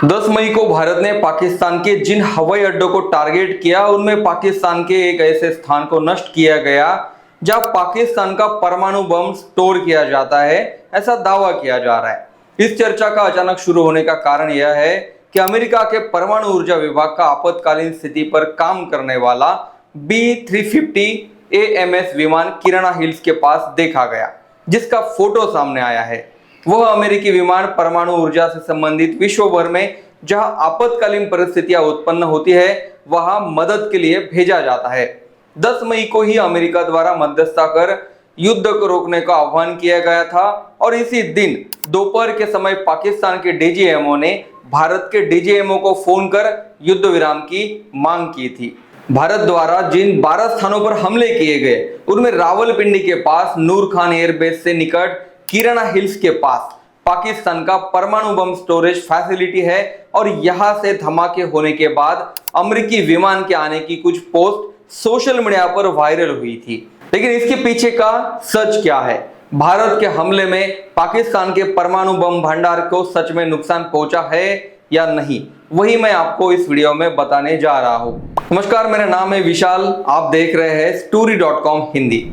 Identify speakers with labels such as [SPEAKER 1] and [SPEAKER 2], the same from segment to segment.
[SPEAKER 1] 10 मई को भारत ने पाकिस्तान के जिन हवाई अड्डों को टारगेट किया उनमें पाकिस्तान के एक ऐसे स्थान को नष्ट किया गया जहां पाकिस्तान का परमाणु बम स्टोर किया जाता है, ऐसा दावा किया जा रहा है। इस चर्चा का अचानक शुरू होने का कारण यह है कि अमेरिका के परमाणु ऊर्जा विभाग का आपातकालीन स्थिति पर काम करने वाला B-350 AMS विमान किराना हिल्स के पास देखा गया, जिसका फोटो सामने आया है। वह अमेरिकी विमान परमाणु ऊर्जा से संबंधित विश्व भर में जहां आपातकालीन परिस्थितियां उत्पन्न होती है वहां मदद के लिए भेजा जाता है। 10 मई को ही अमेरिका द्वारा मध्यस्थता कर युद्ध को रोकने का आह्वान किया गया था और इसी दिन दोपहर के समय पाकिस्तान के डीजीएमओ ने भारत के डीजीएमओ को फोन कर युद्ध विराम की मांग की थी। भारत द्वारा जिन 12 स्थानों पर हमले किए गए उनमें रावलपिंडी के पास नूर खान एयरबेस से निकट किराना हिल्स के पास पाकिस्तान का परमाणु बम स्टोरेज फैसिलिटी है और यहां से धमाके होने के बाद अमेरिकी विमान के आने की कुछ पोस्ट सोशल मीडिया पर वायरल हुई थी। लेकिन इसके पीछे का सच क्या है? भारत के हमले में पाकिस्तान के परमाणु बम भंडार को सच में नुकसान पहुंचा है या नहीं, वही मैं आपको इस वीडियो में बताने जा रहा हूं। नमस्कार, मेरा नाम है विशाल, आप देख रहे हैं story.com हिंदी।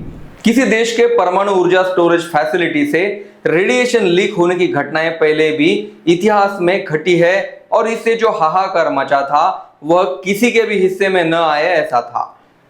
[SPEAKER 1] किसी देश के परमाणु ऊर्जा स्टोरेज फैसिलिटी से रेडिएशन लीक होने की घटनाएं पहले भी इतिहास में घटी है और इससे जो हाहाकार मचा था वह किसी के भी हिस्से में न आए ऐसा था।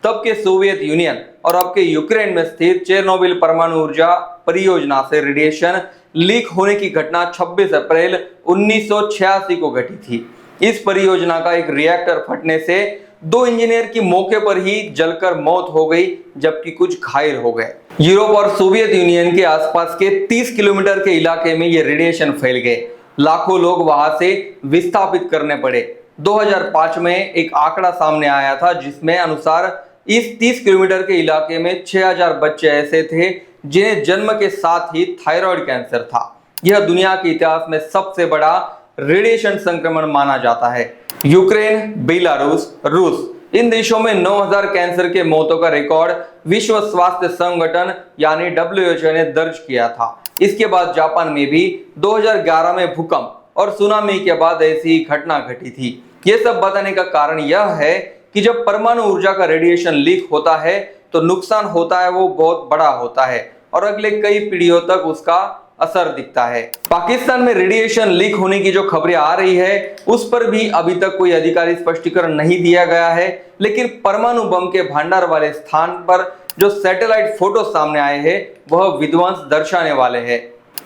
[SPEAKER 1] तब के सोवियत यूनियन और अब के यूक्रेन में स्थित चेरनोबिल परमाणु ऊर्जा परियोजना से रेडिएशन लीक होने की घटना 26 अप्रैल 1986 को घटी थी। इस परियोजना का एक रिएक्टर फटने से 2 इंजीनियर की मौके पर ही जलकर मौत हो गई, जबकि कुछ घायल हो गए। यूरोप और सोवियत यूनियन के आसपास के 30 किलोमीटर के इलाके में ये रेडिएशन फैल गए। लाखों लोग वहां से विस्थापित करने पड़े। 2005 में एक आंकड़ा सामने आया था जिसमें अनुसार इस 30 किलोमीटर के इलाके में 6000 बच्चे ऐसे थे जिन्हें जन्म के साथ ही थायराइड कैंसर था। यह दुनिया के इतिहास में सबसे बड़ा रेडिएशन संक्रमण माना जाता है। यूक्रेन, बेलारूस, रूस, इन देशों में 9000 कैंसर के मौतों का रिकॉर्ड विश्व स्वास्थ्य संगठन यानी WHO ने दर्ज किया था। इसके बाद जापान में भी 2011 में भूकंप और सुनामी के बाद ऐसी घटना घटी थी। ये सब बताने का कारण यह है कि जब परमाणु ऊर्जा का रेडिएशन लीक होता है तो नुकसान होता है वो बहुत बड़ा होता है और अगले कई पीढ़ियों तक उसका असर दिखता है। पाकिस्तान में रेडिएशन लीक होने की जो खबरें आ रही है उस पर भी अभी तक कोई अधिकारिक स्पष्टीकरण नहीं दिया गया है, लेकिन परमाणु बम के भंडार वाले स्थान पर जो सैटेलाइट फोटो सामने आए हैं वह विध्वंस दर्शाने वाले हैं।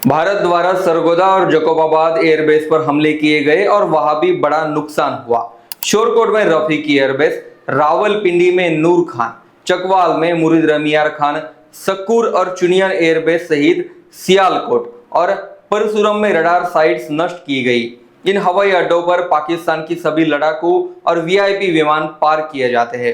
[SPEAKER 1] भारत द्वारा सरगोदा और जकोबाबाद एयरबेस पर हमले किए गए और वहां भी बड़ा नुकसान हुआ। शोरकोट में रफीकी एयरबेस, रावलपिंडी में नूर खान, चकवाल में मुरीद रमियार खान, सक्कुर और चुनियन एयरबेस सहित सियालकोट और परशुराम में रडार साइट्स नष्ट की गई। इन हवाई अड्डों पर पाकिस्तान की सभी लड़ाकू और वीआईपी विमान पार किए जाते हैं।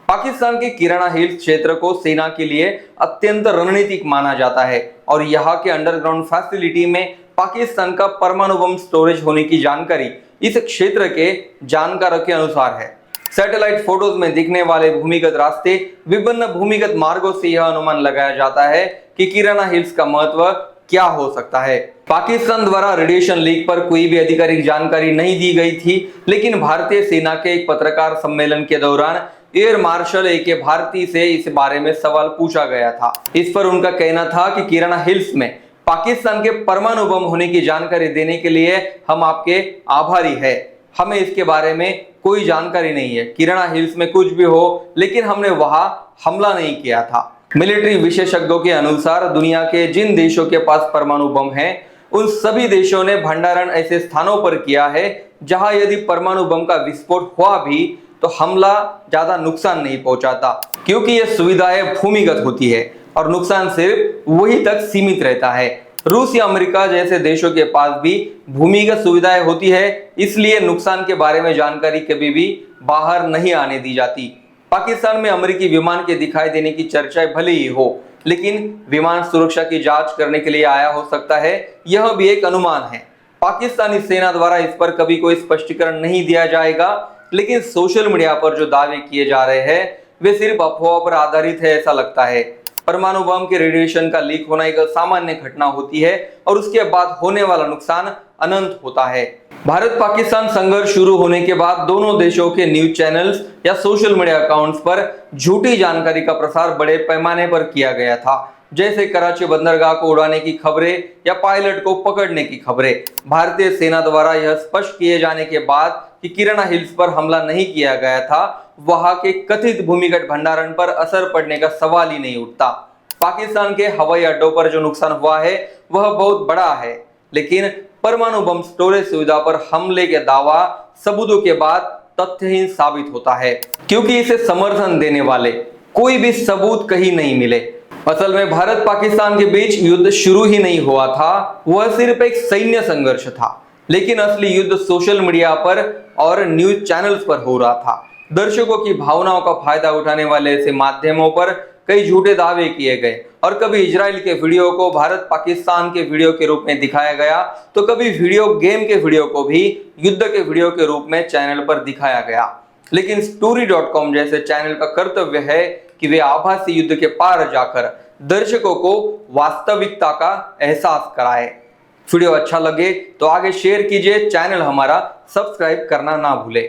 [SPEAKER 1] पाकिस्तान के किराना हिल्स क्षेत्र को सेना के लिए अत्यंत रणनीतिक माना जाता है और यहाँ के अंडरग्राउंड फैसिलिटी में पाकिस्तान का परमाणु बम स्टोरेज होने की जानकारी इस क्षेत्र के जानकारों के अनुसार है। सैटेलाइट फोटोज में दिखने वाले भूमिगत रास्ते, विभिन्न भूमिगत मार्गों से यह अनुमान लगाया जाता है कि किराना हिल्स का महत्व क्या हो सकता है। पाकिस्तान द्वारा रेडिएशन लीक पर कोई भी आधिकारिक जानकारी नहीं दी गई थी, लेकिन भारतीय सेना के एक पत्रकार सम्मेलन के दौरान एयर मार्शल AK भारती से इस बारे में सवाल पूछा गया था। इस पर उनका कहना था कि किराना हिल्स में पाकिस्तान के परमाणु बम होने की जानकारी देने के लिए हम आपके आभारी है। हमें इसके बारे में कोई जानकारी नहीं है। किराना हिल्स में कुछ भी हो, लेकिन हमने वहां हमला नहीं किया था। मिलिट्री विशेषज्ञों के अनुसार दुनिया के जिन देशों के पास परमाणु बम है उन सभी देशों ने भंडारण ऐसे स्थानों पर किया है जहां यदि परमाणु बम का विस्फोट हुआ भी तो हमला ज्यादा नुकसान नहीं पहुंचाता, क्योंकि यह सुविधाएं भूमिगत होती है और नुकसान सिर्फ वही तक सीमित रहता है। रूस या अमेरिका जैसे देशों के पास भी भूमिगत सुविधाएं होती है, इसलिए नुकसान के बारे में जानकारी कभी भी बाहर नहीं आने दी जाती। पाकिस्तान में अमेरिकी विमान के दिखाई देने की चर्चाएं भले ही हो, लेकिन विमान सुरक्षा की जांच करने के लिए आया हो सकता है, यह भी एक अनुमान है। पाकिस्तानी सेना द्वारा इस पर कभी कोई स्पष्टीकरण नहीं दिया जाएगा, लेकिन सोशल मीडिया पर जो दावे किए जा रहे हैं वे सिर्फ अफवाह पर आधारित है ऐसा लगता है। परमाणु बम के रेडिएशन का लीक होना एक सामान्य घटना होती है और उसके बाद होने वाला नुकसान अनंत होता है। भारत पाकिस्तान संघर्ष शुरू होने के बाद दोनों देशों के न्यूज चैनल्स या सोशल मीडिया अकाउंट्स पर झूठी जानकारी का प्रसार बड़े पैमाने पर किया गया था, जैसे कराची बंदरगाह को उड़ाने की खबरें या पायलट को पकड़ने की खबरें। भारतीय सेना द्वारा यह स्पष्ट किए जाने के बाद कि किराना हिल्स पर हमला नहीं किया गया था, वहां के कथित भूमिगत भंडारण पर असर पड़ने का सवाल ही नहीं उठता। पाकिस्तान के हवाई अड्डों पर जो नुकसान हुआ है वह बहुत बड़ा है, लेकिन परमाणु बम स्टोरेज सुविधा पर हमले के दावा सबूतों के बाद तथ्यहीन साबित होता है, क्योंकि इसे समर्थन देने वाले कोई भी सबूत कहीं नहीं मिले। असल में भारत पाकिस्तान के बीच युद्ध शुरू ही नहीं हुआ था, वह सिर्फ एक सैन्य संघर्ष था, लेकिन असली युद्ध सोशल मीडिया पर और न्यूज चैनल्स पर हो रहा था। दर्शकों की भावनाओं का फायदा उठाने वाले ऐसे माध्यमों पर कई झूठे दावे किए गए और कभी इजराइल के वीडियो को भारत पाकिस्तान के वीडियो के रूप में दिखाया गया, तो कभी वीडियो गेम के वीडियो को भी युद्ध के वीडियो के रूप में चैनल पर दिखाया गया। लेकिन story.com जैसे चैनल का कर्तव्य है कि वे आभासी युद्ध के पार जाकर दर्शकों को वास्तविकता का एहसास कराए। वीडियो अच्छा लगे तो आगे शेयर कीजिए, चैनल हमारा सब्सक्राइब करना ना भूले।